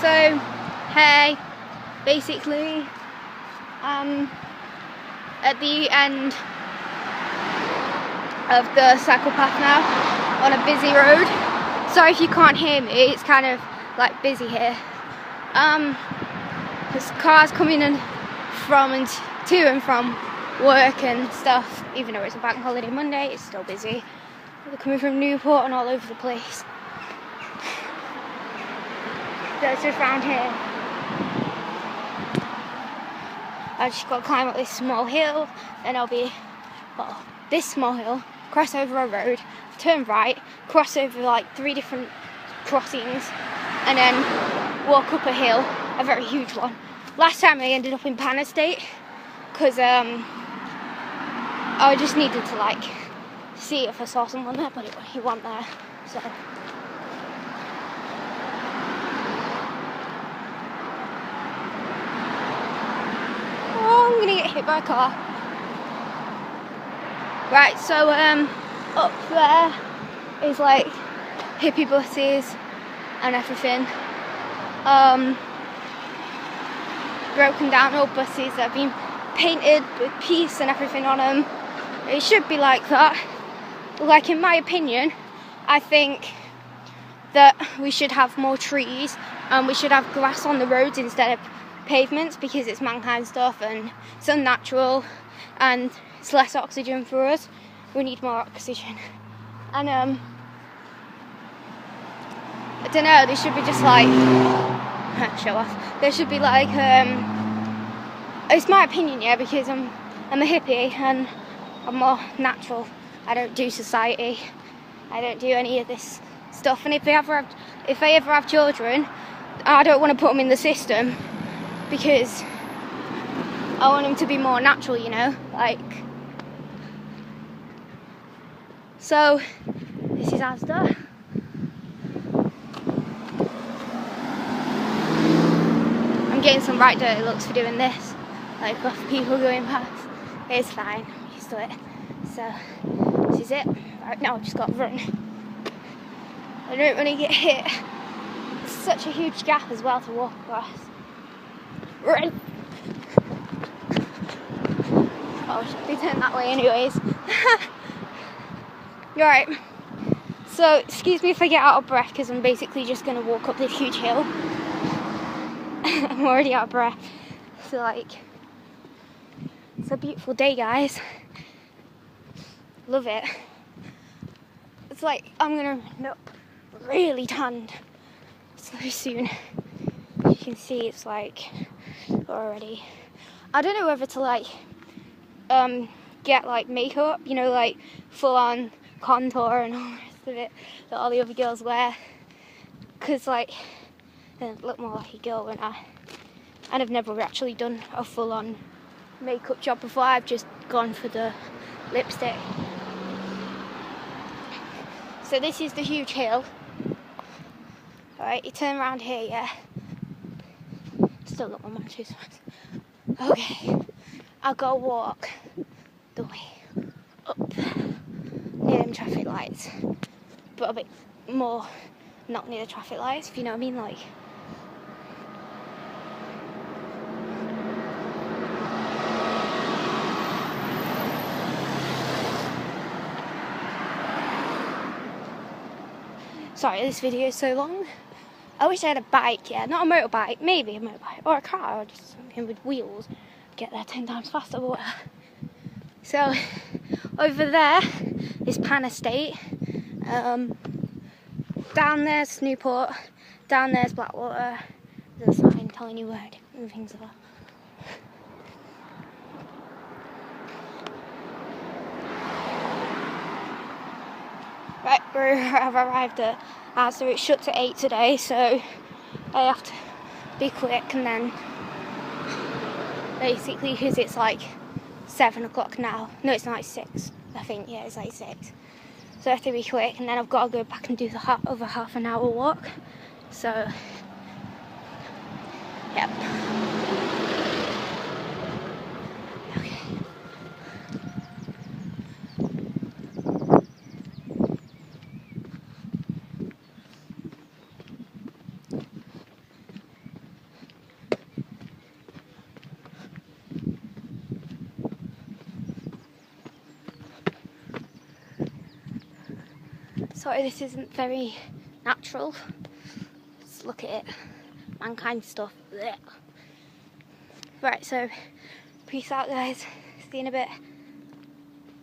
So, hey, basically, at the end of the cycle path now, on a busy road. Sorry if you can't hear me, it's kind of like busy here. There's cars coming in from and to and from work and stuff. Even though it's a bank holiday Monday, it's still busy. They're coming from Newport and all over the place. That's just around here. I just got to climb up this small hill, then I'll be, well, this small hill, cross over a road, turn right, cross over like 3 different crossings, and then walk up a hill, a very huge one. Last time I ended up in Pan Estate, because I just needed to like see if I saw someone there, but he wasn't there, so. Oh, I'm gonna get hit by a car. Right, so up there is like hippie buses and everything. Broken down old buses that have been painted with peace and everything on them. It should be like that. Like, in my opinion, I think that we should have more trees and we should have grass on the roads instead of pavements, because it's mankind stuff and it's unnatural and it's less oxygen for us. We need more oxygen. And I don't know, they should be just like show off. There should be like it's my opinion, yeah, because I'm a hippie and I'm more natural. I don't do society. I don't do any of this stuff. And if I ever have children, I don't want to put them in the system, because I want them to be more natural, you know, like. So this is asda. I'm getting some right dirty looks for doing this, like off people going past. It's fine, I'm used to it. So this is it. Right now I've just got to run. I don't want to get hit. It's such a huge gap as well to walk across. Run! Oh, I should be turned that way anyways. Right, so excuse me if I get out of breath, because I'm basically just going to walk up this huge hill. I'm already out of breath. So like, it's a beautiful day, guys. Love it. It's like I'm going to end up really tanned so soon. You can see it's like already. I don't know whether to like get like makeup, you know, like full on contour and all the rest of it that all the other girls wear, because like I look more like a girl when and I've never actually done a full on makeup job before. I've just gone for the lipstick. So this is the huge hill. Alright, you turn around here, yeah. Still got my matches. Okay, I'll go walk the way up near them traffic lights, but a bit more not near the traffic lights, if you know what I mean, like. Sorry, this video is so long. I wish I had a bike, yeah, not a motorbike, maybe a motorbike, or a car, or just something with wheels. Get there 10 times faster, but whatever. So, over there is Pan Estate. Down there's Newport. Down there's Blackwater. There's a sign telling you where different things are. Right, I've arrived at so it shuts at 8 today, so I have to be quick, and then basically, because it's like 7 o'clock now. No, it's not, it's 6, I think. Yeah, it's like 6. So I have to be quick, and then I've got to go back and do the other half an hour walk. So, yep. Okay. Sorry, this isn't very natural. Just look at it. Mankind stuff. Blech. Right, so peace out, guys. See you in a bit.